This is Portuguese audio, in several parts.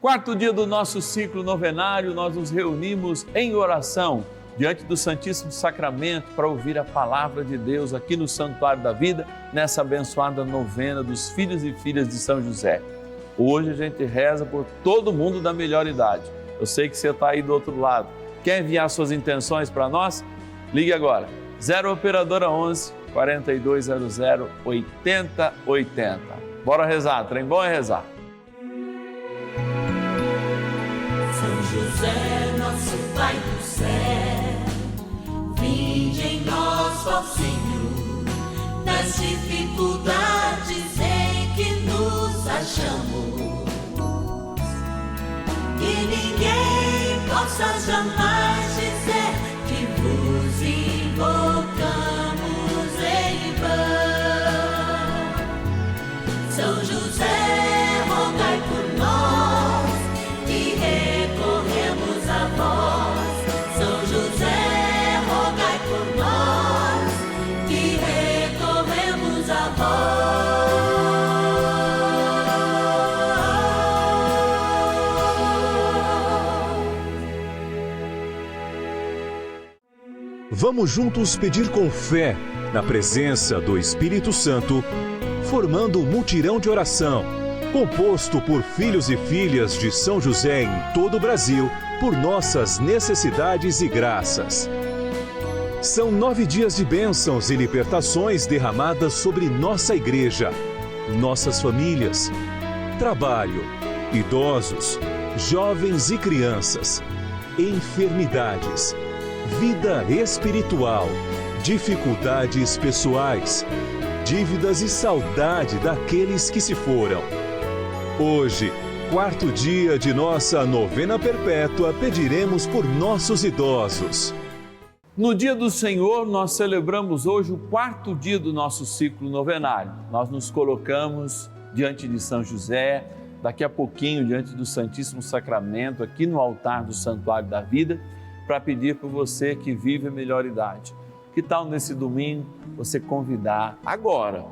Quarto dia do nosso ciclo novenário, nós nos reunimos em oração diante do Santíssimo Sacramento para ouvir a palavra de Deus aqui no Santuário da Vida, nessa abençoada novena dos filhos e filhas de São José. Hoje a gente reza por todo mundo da melhor idade. Eu sei que você está aí do outro lado. Quer enviar suas intenções para nós? Ligue agora, 0 Operadora 11 4200 8080. Bora rezar, trem bom é rezar. São José, nosso Pai do céu, vinde em nós, ó Senhor, nas dificuldades em que nos achamos, que ninguém possa jamais dizer que vos invocamos em vão. São José, rogai por nós, que recorremos a vós. São José, rogai por nós, que recorremos a vós. Vamos juntos pedir com fé, na presença do Espírito Santo, formando um mutirão de oração, composto por filhos e filhas de São José em todo o Brasil, por nossas necessidades e graças. São 9 dias de bênçãos e libertações derramadas sobre nossa igreja, nossas famílias, trabalho, idosos, jovens e crianças, enfermidades, vida espiritual, dificuldades pessoais, dívidas e saudade daqueles que se foram. Hoje, quarto dia de nossa novena perpétua, pediremos por nossos idosos. No dia do Senhor, nós celebramos hoje o quarto dia do nosso ciclo novenário. Nós nos colocamos diante de São José, daqui a pouquinho diante do Santíssimo Sacramento, aqui no altar do Santuário da Vida, para pedir por você que vive a melhor idade. Que tal nesse domingo você convidar agora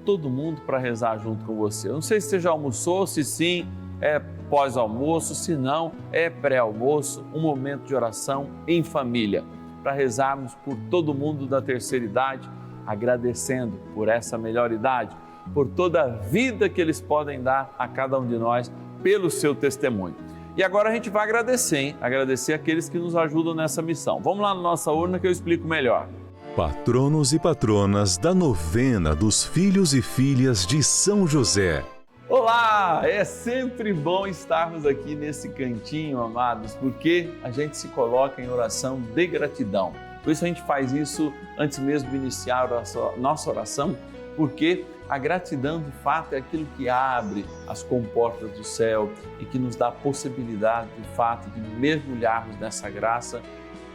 todo mundo para rezar junto com você? Eu não sei se você já almoçou, se sim, é pós-almoço, se não, é pré-almoço, um momento de oração em família, para rezarmos por todo mundo da terceira idade, agradecendo por essa melhor idade, por toda a vida que eles podem dar a cada um de nós pelo seu testemunho. E agora a gente vai agradecer, hein? Agradecer aqueles que nos ajudam nessa missão. Vamos lá na nossa urna que eu explico melhor. Patronos e patronas da novena dos filhos e filhas de São José. Olá! É sempre bom estarmos aqui nesse cantinho, amados, porque a gente se coloca em oração de gratidão. Por isso a gente faz isso antes mesmo de iniciar a nossa oração, porque a gratidão, de fato, é aquilo que abre as comportas do céu e que nos dá a possibilidade, de fato, de mergulharmos nessa graça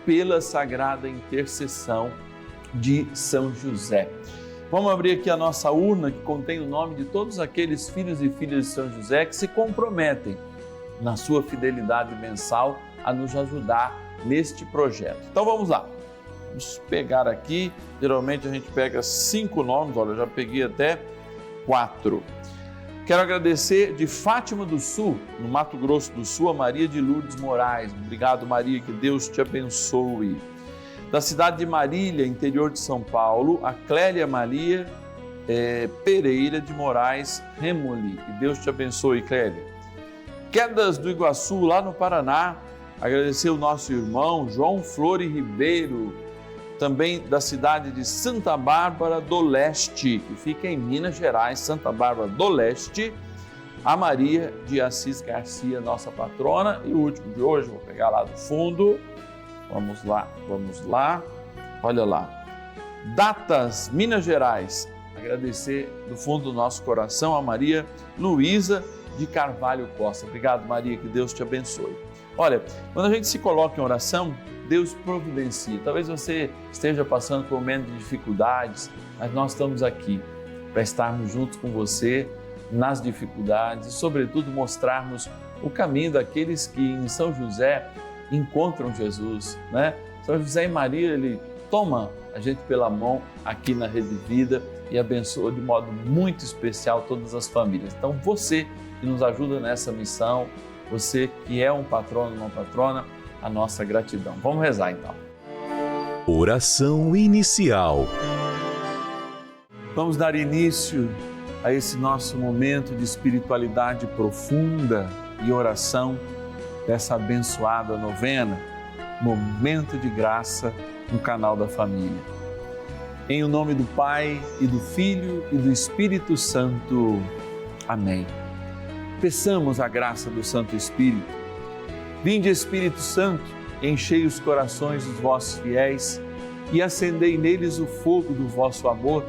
pela sagrada intercessão de São José. Vamos abrir aqui a nossa urna que contém o nome de todos aqueles filhos e filhas de São José que se comprometem na sua fidelidade mensal a nos ajudar neste projeto. Então vamos lá. Vamos pegar aqui, geralmente a gente pega 5 nomes, olha, eu já peguei até 4. Quero agradecer de Fátima do Sul, no Mato Grosso do Sul, a Maria de Lourdes Moraes. Obrigado, Maria, que Deus te abençoe. Da cidade de Marília, interior de São Paulo, a Clélia Maria Pereira de Moraes Remoli. Que Deus te abençoe, Clélia. Quedas do Iguaçu, lá no Paraná, agradecer o nosso irmão João Flore Ribeiro, também da cidade de Santa Bárbara do Leste, que fica em Minas Gerais, Santa Bárbara do Leste, a Maria de Assis Garcia, nossa patrona, e o último de hoje, vou pegar lá do fundo, vamos lá, olha lá, Datas, Minas Gerais, agradecer do fundo do nosso coração a Maria Luísa de Carvalho Costa. Obrigado, Maria, que Deus te abençoe. Olha, quando a gente se coloca em oração, Deus providencia. Talvez você esteja passando por um momento de dificuldades, mas nós estamos aqui para estarmos juntos com você nas dificuldades e, sobretudo, mostrarmos o caminho daqueles que em São José encontram Jesus, né? São José e Maria, ele toma a gente pela mão aqui na Rede Vida e abençoa de modo muito especial todas as famílias. Então, você que nos ajuda nessa missão, você que é um patrono, uma patrona, a nossa gratidão. Vamos rezar então. Oração inicial. Vamos dar início a esse nosso momento de espiritualidade profunda e oração dessa abençoada novena, Momento de Graça no canal da Família. Em o nome do Pai e do Filho e do Espírito Santo. Amém. Peçamos a graça do Santo Espírito. Vinde, Espírito Santo, enchei os corações dos vossos fiéis e acendei neles o fogo do vosso amor.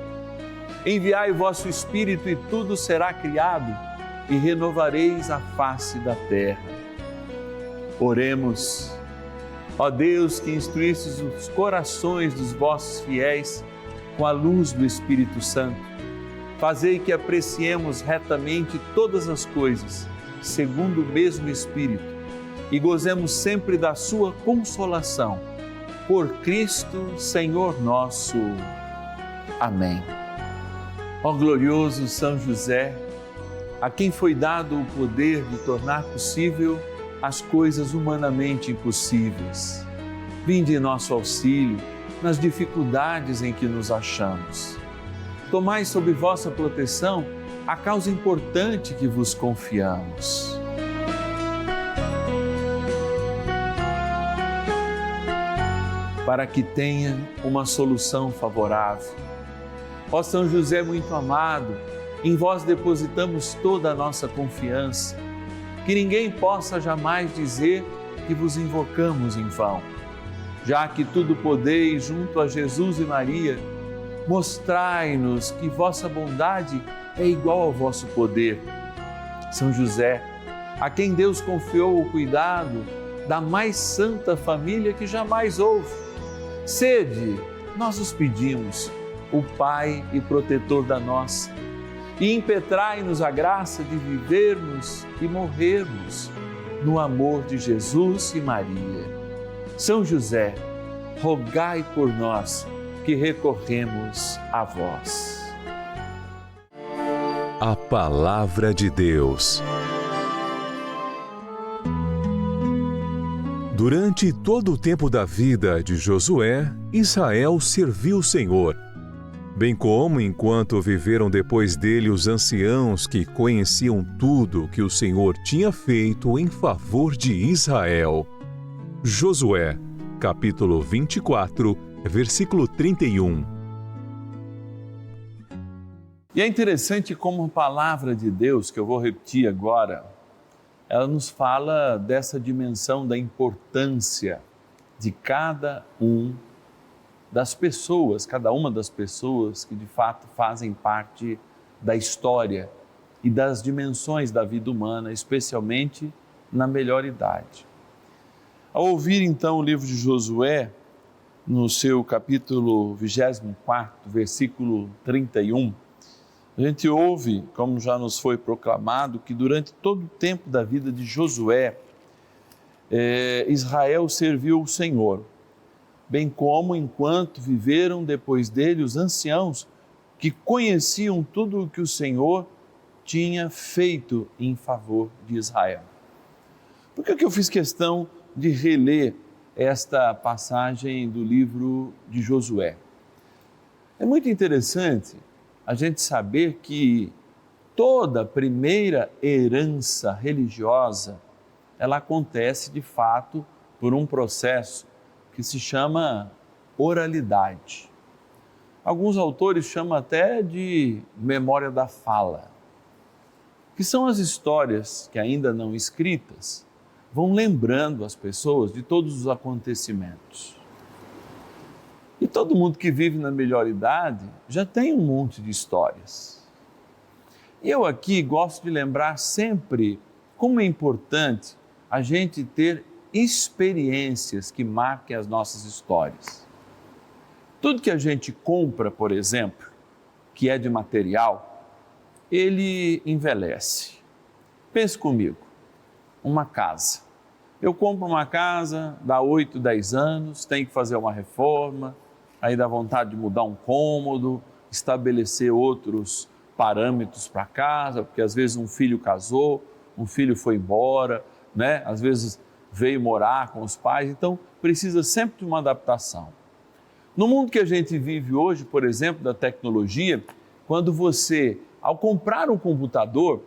Enviai o vosso Espírito e tudo será criado e renovareis a face da terra. Oremos. Ó Deus, que instruístes os corações dos vossos fiéis com a luz do Espírito Santo, fazei que apreciemos retamente todas as coisas, segundo o mesmo Espírito, e gozemos sempre da sua consolação. Por Cristo, Senhor nosso. Amém. Ó glorioso São José, a quem foi dado o poder de tornar possível as coisas humanamente impossíveis, vinde em nosso auxílio nas dificuldades em que nos achamos. Tomai sob vossa proteção a causa importante que vos confiamos. Para que tenha uma solução favorável. Ó São José muito amado, em vós depositamos toda a nossa confiança, que ninguém possa jamais dizer que vos invocamos em vão. Já que tudo podeis junto a Jesus e Maria, mostrai-nos que vossa bondade é igual ao vosso poder. São José, a quem Deus confiou o cuidado da mais santa família que jamais houve, sede, nós os pedimos, o Pai e protetor da nossa, e impetrai-nos a graça de vivermos e morrermos no amor de Jesus e Maria. São José, rogai por nós que recorremos a vós. A Palavra de Deus. Durante todo o tempo da vida de Josué, Israel serviu o Senhor, bem como enquanto viveram depois dele os anciãos que conheciam tudo que o Senhor tinha feito em favor de Israel. Josué, capítulo 24, versículo 31. E é interessante como a palavra de Deus, que eu vou repetir agora, ela nos fala dessa dimensão da importância de cada uma das pessoas que de fato fazem parte da história e das dimensões da vida humana, especialmente na melhor idade. Ao ouvir então o livro de Josué, no seu capítulo 24, versículo 31, a gente ouve, como já nos foi proclamado, que durante todo o tempo da vida de Josué, Israel serviu o Senhor, bem como enquanto viveram depois dele os anciãos que conheciam tudo o que o Senhor tinha feito em favor de Israel. Por que eu fiz questão de reler esta passagem do livro de Josué? É muito interessante a gente saber que toda primeira herança religiosa, ela acontece de fato por um processo que se chama oralidade. Alguns autores chamam até de memória da fala, que são as histórias que ainda não escritas vão lembrando as pessoas de todos os acontecimentos. E todo mundo que vive na melhor idade já tem um monte de histórias. E eu aqui gosto de lembrar sempre como é importante a gente ter experiências que marquem as nossas histórias. Tudo que a gente compra, por exemplo, que é de material, ele envelhece. Pense comigo, uma casa. Eu compro uma casa, dá 8, 10 anos, tem que fazer uma reforma, aí dá vontade de mudar um cômodo, estabelecer outros parâmetros para a casa, porque às vezes um filho casou, um filho foi embora, né? Às vezes veio morar com os pais, então precisa sempre de uma adaptação. No mundo que a gente vive hoje, por exemplo, da tecnologia, quando você, ao comprar um computador,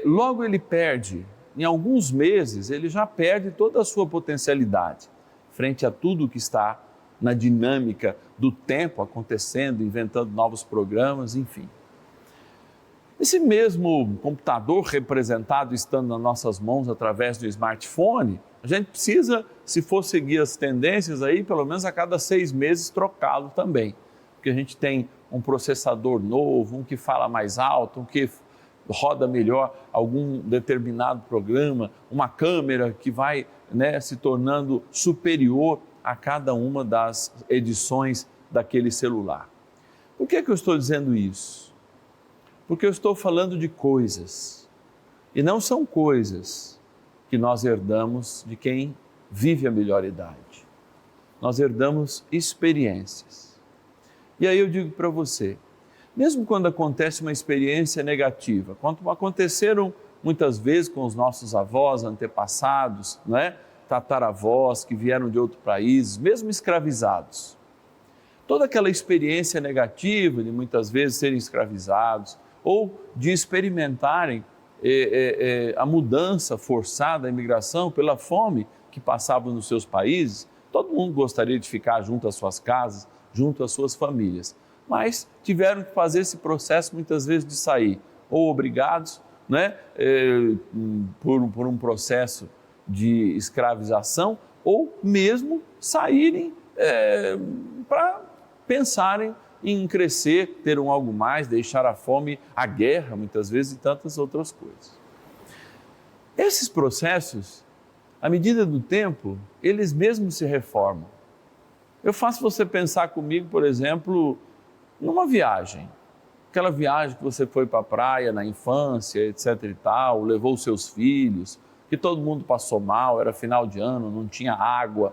logo ele perde, em alguns meses, ele já perde toda a sua potencialidade, frente a tudo que está na dinâmica do tempo acontecendo, inventando novos programas, enfim. Esse mesmo computador representado estando nas nossas mãos através do smartphone, a gente precisa, se for seguir as tendências aí, pelo menos a cada 6 meses trocá-lo também. Porque a gente tem um processador novo, um que fala mais alto, um que roda melhor algum determinado programa, uma câmera que vai, né, se tornando superior a cada uma das edições daquele celular. Por que eu estou dizendo isso? Porque eu estou falando de coisas, e não são coisas que nós herdamos de quem vive a melhor idade. Nós herdamos experiências. E aí eu digo para você, mesmo quando acontece uma experiência negativa, quando aconteceram muitas vezes com os nossos avós, antepassados, né? Tataravós que vieram de outro país, mesmo escravizados, toda aquela experiência negativa de muitas vezes serem escravizados, ou de experimentarem a mudança forçada, a imigração pela fome que passavam nos seus países, todo mundo gostaria de ficar junto às suas casas, junto às suas famílias, mas tiveram que fazer esse processo muitas vezes de sair, ou obrigados, né, por um processo de escravização, ou mesmo saírem para pensarem em crescer, ter um algo mais, deixar a fome, a guerra, muitas vezes, e tantas outras coisas. Esses processos, à medida do tempo, eles mesmos se reformam. Eu faço você pensar comigo, por exemplo, numa viagem. Aquela viagem que você foi para a praia na infância, etc e tal, levou os seus filhos, que todo mundo passou mal, era final de ano, não tinha água.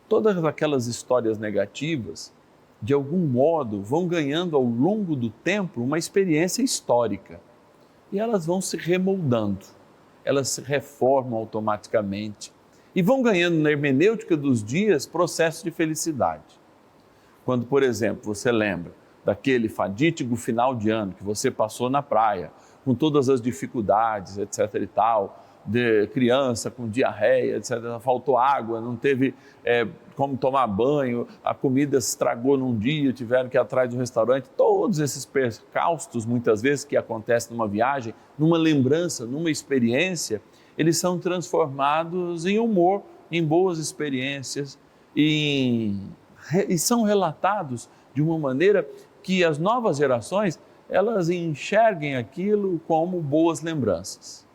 Todas aquelas histórias negativas, de algum modo, vão ganhando ao longo do tempo uma experiência histórica. E elas vão se remoldando, elas se reformam automaticamente e vão ganhando na hermenêutica dos dias processo de felicidade. Quando, por exemplo, você lembra daquele fadídico final de ano que você passou na praia, com todas as dificuldades, etc e tal, de criança com diarreia, etc. Faltou água, não teve como tomar banho, a comida se estragou num dia, tiveram que ir atrás do restaurante. Todos esses percalços, muitas vezes, que acontecem numa viagem, numa lembrança, numa experiência, eles são transformados em humor, em boas experiências e são relatados de uma maneira que as novas gerações, elas enxerguem aquilo como boas lembranças.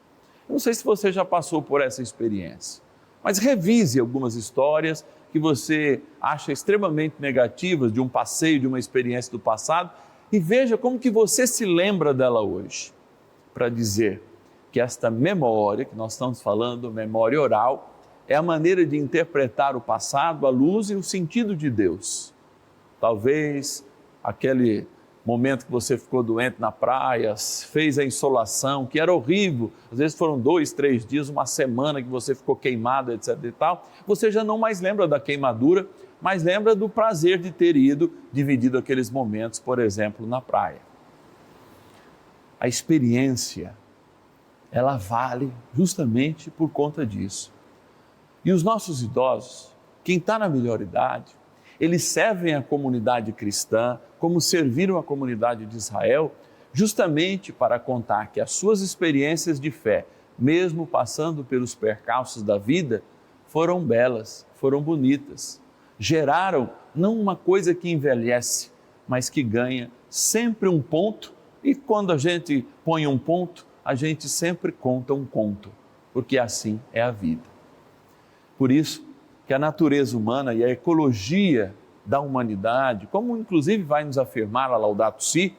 Eu não sei se você já passou por essa experiência, mas revise algumas histórias que você acha extremamente negativas de um passeio, de uma experiência do passado e veja como que você se lembra dela hoje, para dizer que esta memória, que nós estamos falando, memória oral, é a maneira de interpretar o passado, a luz e o sentido de Deus. Talvez aquele momento que você ficou doente na praia, fez a insolação, que era horrível, às vezes foram 2, 3 dias, uma semana que você ficou queimado, etc e tal, você já não mais lembra da queimadura, mas lembra do prazer de ter ido, dividido aqueles momentos, por exemplo, na praia. A experiência, ela vale justamente por conta disso. E os nossos idosos, quem está na melhor idade, eles servem a comunidade cristã, como serviram a comunidade de Israel, justamente para contar que as suas experiências de fé, mesmo passando pelos percalços da vida, foram belas, foram bonitas. Geraram não uma coisa que envelhece, mas que ganha sempre um ponto, e quando a gente põe um ponto, a gente sempre conta um conto, porque assim é a vida. Por isso que a natureza humana e a ecologia da humanidade, como inclusive vai nos afirmar a Laudato Si,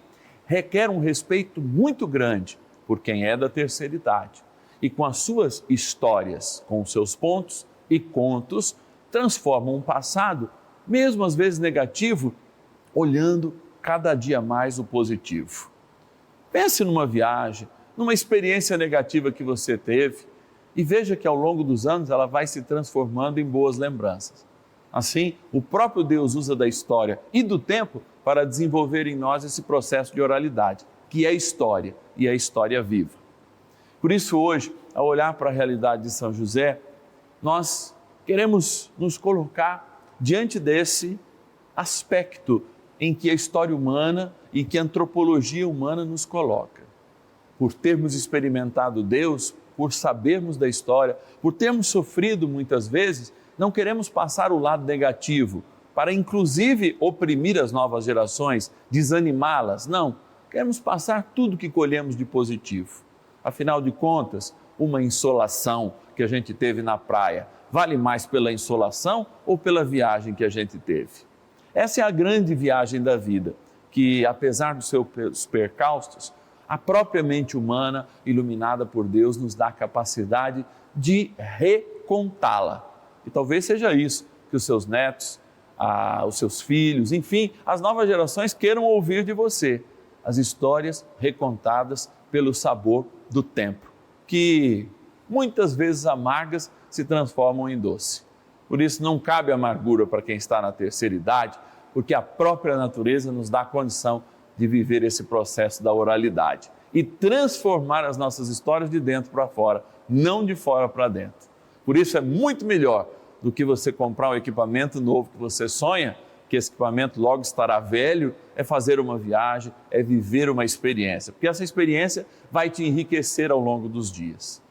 requer um respeito muito grande por quem é da terceira idade e com as suas histórias, com os seus pontos e contos, transformam um passado, mesmo às vezes negativo, olhando cada dia mais o positivo. Pense numa viagem, numa experiência negativa que você teve E veja que ao longo dos anos ela vai se transformando em boas lembranças. Assim, o próprio Deus usa da história e do tempo para desenvolver em nós esse processo de oralidade, que é história e é história viva. Por isso hoje, ao olhar para a realidade de São José, nós queremos nos colocar diante desse aspecto em que a história humana e que a antropologia humana nos coloca. Por termos experimentado Deus, por sabermos da história, por termos sofrido muitas vezes, não queremos passar o lado negativo para inclusive oprimir as novas gerações, desanimá-las. Não, queremos passar tudo que colhemos de positivo. Afinal de contas, uma insolação que a gente teve na praia vale mais pela insolação ou pela viagem que a gente teve? Essa é a grande viagem da vida, que apesar dos seus percalços, a própria mente humana, iluminada por Deus, nos dá a capacidade de recontá-la. E talvez seja isso que os seus netos, os seus filhos, enfim, as novas gerações queiram ouvir de você. As histórias recontadas pelo sabor do tempo, que muitas vezes amargas se transformam em doce. Por isso não cabe amargura para quem está na terceira idade, porque a própria natureza nos dá a condição de viver esse processo da oralidade e transformar as nossas histórias de dentro para fora, não de fora para dentro. Por isso é muito melhor do que você comprar um equipamento novo que você sonha, que esse equipamento logo estará velho, é fazer uma viagem, é viver uma experiência, porque essa experiência vai te enriquecer ao longo dos dias.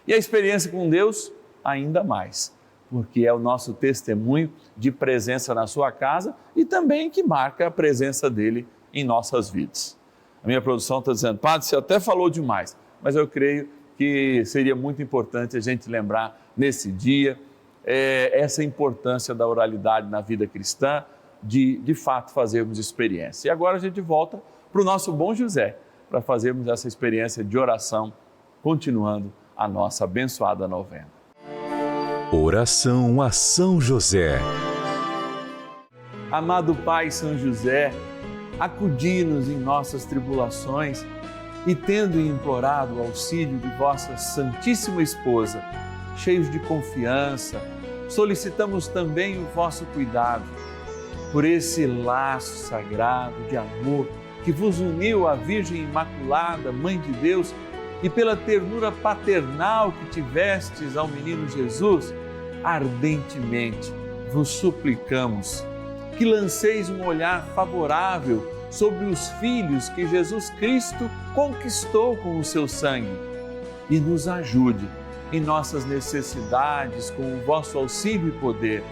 E a experiência com Deus, ainda mais, porque é o nosso testemunho de presença na sua casa e também que marca a presença dele em nossas vidas. A minha produção está dizendo, padre, você até falou demais, mas eu creio que seria muito importante a gente lembrar nesse dia essa importância da oralidade na vida cristã, de fato fazermos experiência. E agora a gente volta para o nosso bom José, para fazermos essa experiência de oração, continuando a nossa abençoada novena. Oração a São José. Amado Pai São José, acudi-nos em nossas tribulações e, tendo implorado o auxílio de vossa Santíssima Esposa, cheios de confiança, solicitamos também o vosso cuidado. Por esse laço sagrado de amor que vos uniu à Virgem Imaculada, Mãe de Deus, e pela ternura paternal que tivestes ao menino Jesus, ardentemente vos suplicamos que lanceis um olhar favorável sobre os filhos que Jesus Cristo conquistou com o seu sangue e nos ajude em nossas necessidades com o vosso auxílio e poder.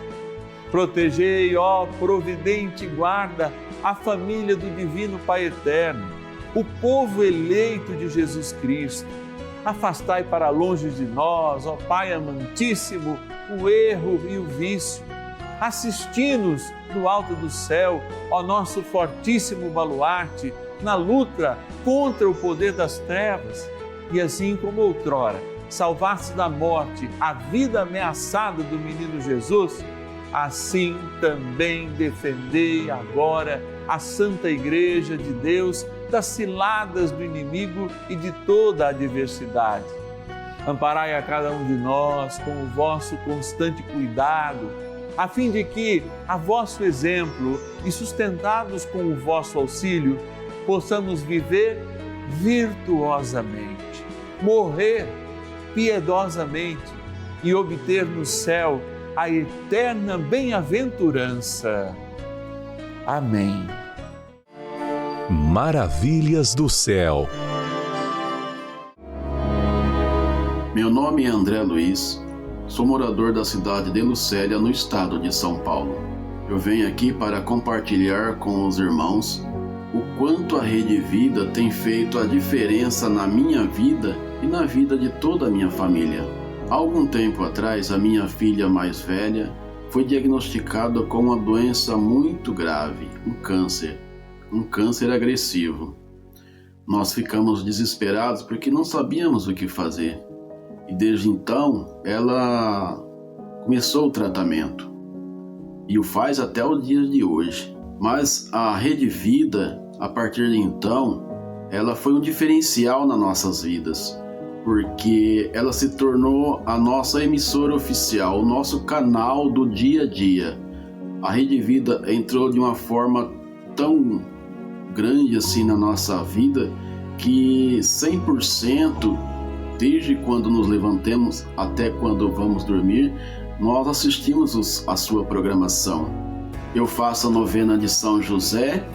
Protegei, ó providente guarda, a família do Divino Pai Eterno, o povo eleito de Jesus Cristo. Afastai para longe de nós, ó Pai amantíssimo, o erro e o vício. Assisti-nos do alto do céu, ó nosso fortíssimo baluarte, na luta contra o poder das trevas. E assim como outrora salvaste da morte a vida ameaçada do menino Jesus, assim também defendei agora a Santa Igreja de Deus das ciladas do inimigo e de toda a adversidade. Amparai a cada um de nós com o vosso constante cuidado, a fim de que, a vosso exemplo e sustentados com o vosso auxílio, possamos viver virtuosamente, morrer piedosamente e obter no céu a eterna bem-aventurança. Amém. Maravilhas do céu. Meu nome é André Luiz, sou morador da cidade de Lucélia, no estado de São Paulo. Eu venho aqui para compartilhar com os irmãos o quanto a Rede Vida tem feito a diferença na minha vida e na vida de toda a minha família. Há algum tempo atrás, a minha filha mais velha foi diagnosticada com uma doença muito grave, um câncer agressivo. Nós ficamos desesperados porque não sabíamos o que fazer. E desde então, ela começou o tratamento e o faz até o dia de hoje. Mas a Rede Vida, a partir de então, ela foi um diferencial nas nossas vidas, porque ela se tornou a nossa emissora oficial, o nosso canal do dia a dia. A Rede Vida entrou de uma forma tão grande assim na nossa vida que 100%, desde quando nos levantamos até quando vamos dormir, nós assistimos a sua programação. Eu faço a novena de São José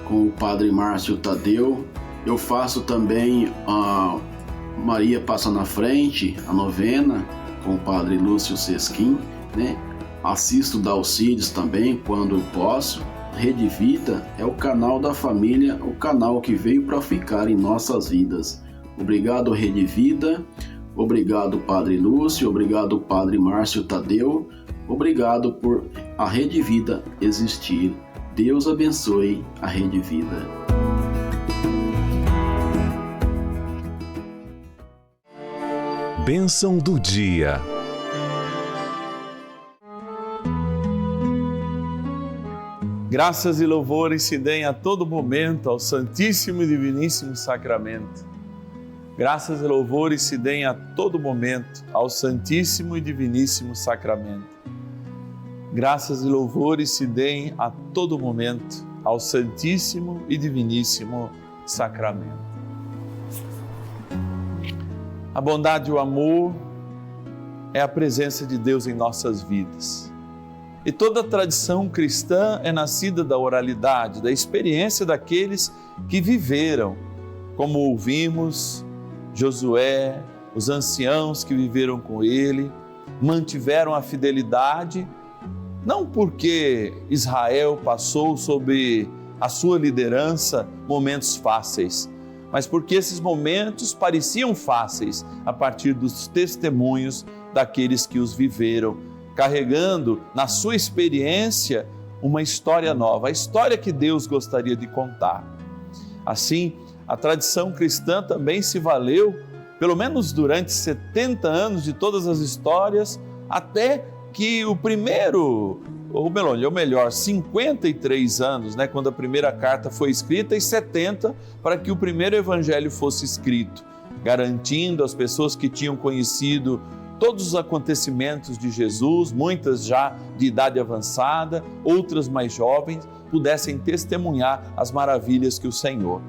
com o Padre Márcio Tadeu. Eu faço também a Maria Passa na Frente, a novena com o Padre Lúcio Sesquim, né? Assisto Dalcides também quando posso. Rede Vida é o canal da família, o canal que veio para ficar em nossas vidas. Obrigado, Rede Vida. Obrigado, Padre Lúcio. Obrigado, Padre Márcio Tadeu. Obrigado por a Rede Vida existir. Deus abençoe a Rede Vida. Bênção do dia. Graças e louvores se deem a todo momento ao Santíssimo e Diviníssimo Sacramento. Graças e louvores se deem a todo momento ao Santíssimo e Diviníssimo Sacramento. Graças e louvores se deem a todo momento ao Santíssimo e Diviníssimo Sacramento. A bondade e o amor é a presença de Deus em nossas vidas. E toda a tradição cristã é nascida da oralidade, da experiência daqueles que viveram, como ouvimos Josué, os anciãos que viveram com ele, mantiveram a fidelidade, não porque Israel passou sob a sua liderança momentos fáceis, mas porque esses momentos pareciam fáceis a partir dos testemunhos daqueles que os viveram, carregando na sua experiência uma história nova, a história que Deus gostaria de contar. Assim, a tradição cristã também se valeu, pelo menos durante 70 anos, de todas as histórias, até que o primeiro, ou melhor, 53 anos, quando a primeira carta foi escrita, e 70 para que o primeiro evangelho fosse escrito, garantindo às pessoas que tinham conhecido todos os acontecimentos de Jesus, muitas já de idade avançada, outras mais jovens, pudessem testemunhar as maravilhas que o Senhor.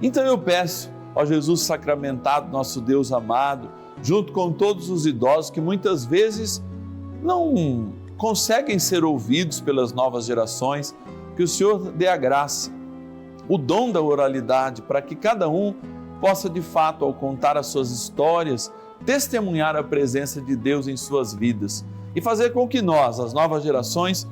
Então eu peço ao Jesus sacramentado, nosso Deus amado, junto com todos os idosos que muitas vezes não conseguem ser ouvidos pelas novas gerações, que o Senhor dê a graça, o dom da oralidade, para que cada um possa de fato, ao contar as suas histórias, testemunhar a presença de Deus em suas vidas e fazer com que nós, as novas gerações,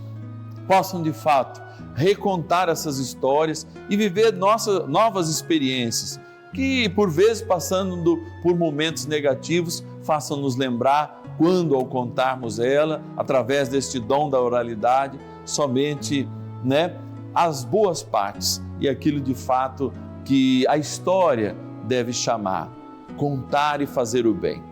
possam de fato recontar essas histórias e viver novas experiências que, por vezes, passando por momentos negativos, façam nos lembrar, quando ao contarmos ela, através deste dom da oralidade, somente as boas partes e aquilo de fato que a história deve chamar, contar e fazer o bem.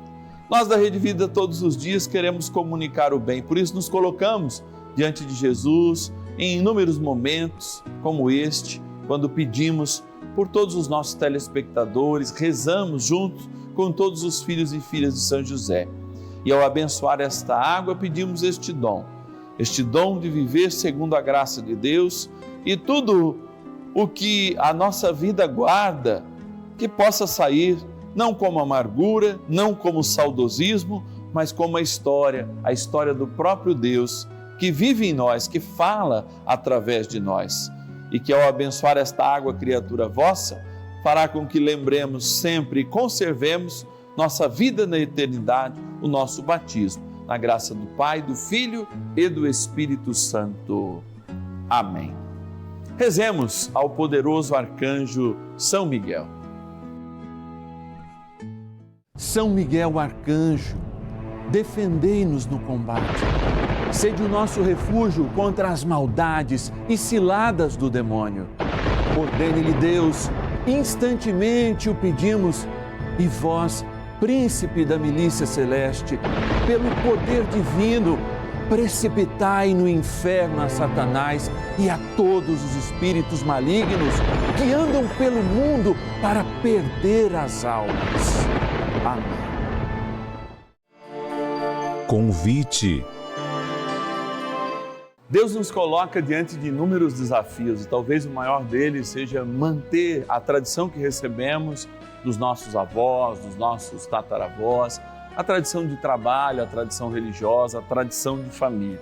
Nós da Rede Vida todos os dias queremos comunicar o bem, por isso nos colocamos diante de Jesus em inúmeros momentos como este, quando pedimos por todos os nossos telespectadores, rezamos juntos com todos os filhos e filhas de São José. E ao abençoar esta água, pedimos este dom de viver segundo a graça de Deus e tudo o que a nossa vida guarda, que possa sair não como amargura, não como saudosismo, mas como a história do próprio Deus que vive em nós, que fala através de nós. E que ao abençoar esta água, criatura vossa, fará com que lembremos sempre e conservemos nossa vida na eternidade, o nosso batismo, na graça do Pai, do Filho e do Espírito Santo. Amém. Rezemos ao poderoso arcanjo São Miguel. São Miguel arcanjo, defendei-nos no combate. Sede o nosso refúgio contra as maldades e ciladas do demônio. Ordene-lhe Deus, instantemente o pedimos, e vós, príncipe da milícia celeste, pelo poder divino, precipitai no inferno a Satanás e a todos os espíritos malignos que andam pelo mundo para perder as almas. Amém. Convite. Deus nos coloca diante de inúmeros desafios e talvez o maior deles seja manter a tradição que recebemos dos nossos avós, dos nossos tataravós, a tradição de trabalho, a tradição religiosa, a tradição de família.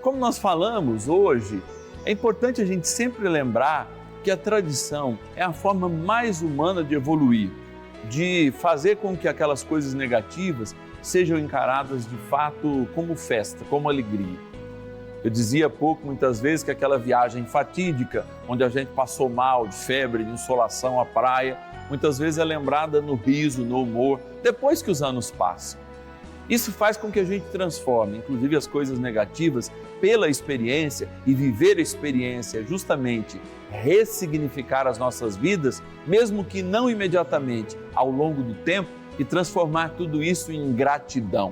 Como nós falamos hoje, é importante a gente sempre lembrar que a tradição é a forma mais humana de evoluir, de fazer com que aquelas coisas negativas sejam encaradas de fato como festa, como alegria. Eu dizia há pouco, muitas vezes, que aquela viagem fatídica, onde a gente passou mal, de febre, de insolação à praia, muitas vezes é lembrada no riso, no humor, depois que os anos passam. Isso faz com que a gente transforme, inclusive as coisas negativas, pela experiência, e viver a experiência justamente ressignificar as nossas vidas, mesmo que não imediatamente, ao longo do tempo, e transformar tudo isso em gratidão.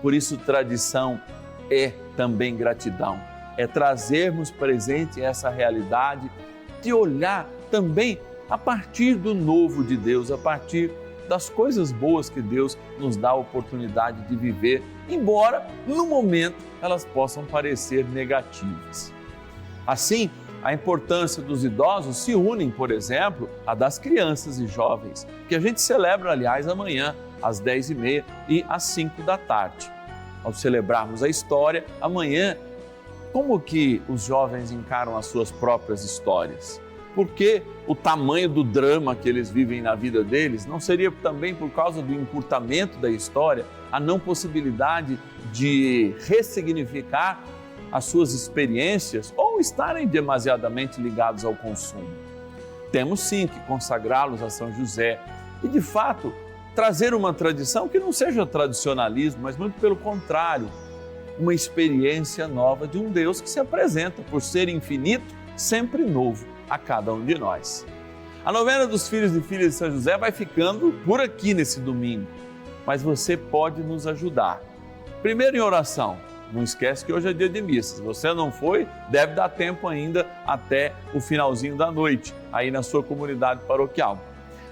Por isso, tradição é também gratidão. É trazermos presente essa realidade de olhar também a partir do novo de Deus, a partir das coisas boas que Deus nos dá a oportunidade de viver, embora no momento elas possam parecer negativas. Assim, a importância dos idosos se unem, por exemplo, à das crianças e jovens, que a gente celebra, aliás, amanhã, às 10h30 e às 5 da tarde. Ao celebrarmos a história, amanhã, como que os jovens encaram as suas próprias histórias? Por que o tamanho do drama que eles vivem na vida deles não seria também por causa do encurtamento da história, a não possibilidade de ressignificar as suas experiências ou estarem demasiadamente ligados ao consumo? Temos sim que consagrá-los a São José e, de fato, trazer uma tradição que não seja tradicionalismo, mas muito pelo contrário, uma experiência nova de um Deus que se apresenta, por ser infinito, sempre novo a cada um de nós. A novena dos filhos e filhas de São José vai ficando por aqui nesse domingo, mas você pode nos ajudar. Primeiro em oração, não esquece que hoje é dia de missa. Se você não foi, deve dar tempo ainda até o finalzinho da noite, aí na sua comunidade paroquial.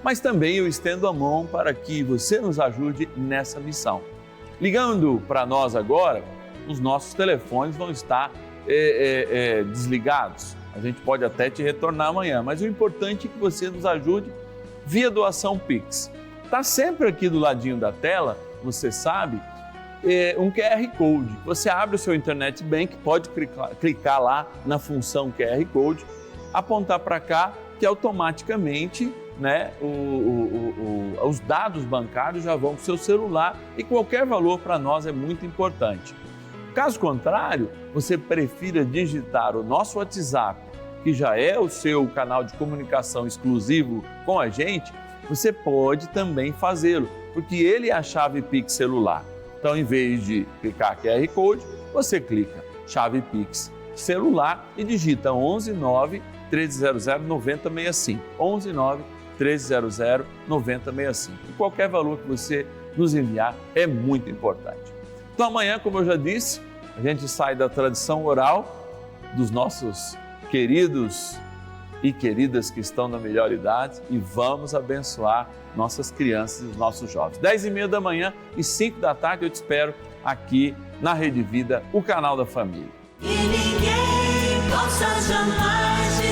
Mas também eu estendo a mão para que você nos ajude nessa missão. Ligando para nós agora, os nossos telefones vão estar desligados. A gente pode até te retornar amanhã, mas o importante é que você nos ajude via doação Pix. Está sempre aqui do ladinho da tela, você sabe, um QR Code. Você abre o seu Internet Bank, pode clicar lá na função QR Code, apontar para cá, que automaticamente os dados bancários já vão para o seu celular e qualquer valor para nós é muito importante. Caso contrário, você prefira digitar o nosso WhatsApp, que já é o seu canal de comunicação exclusivo com a gente, você pode também fazê-lo, porque ele é a chave Pix celular. Então, em vez de clicar QR Code, você clica chave Pix celular e digita 11 9 1300 9065. 11 9 1300 9065. E qualquer valor que você nos enviar é muito importante. Então amanhã, como eu já disse, a gente sai da tradição oral dos nossos queridos e queridas que estão na melhor idade e vamos abençoar nossas crianças e os nossos jovens. 10h30 da manhã e 5 da tarde eu te espero aqui na Rede Vida, o canal da família. E ninguém possa jamais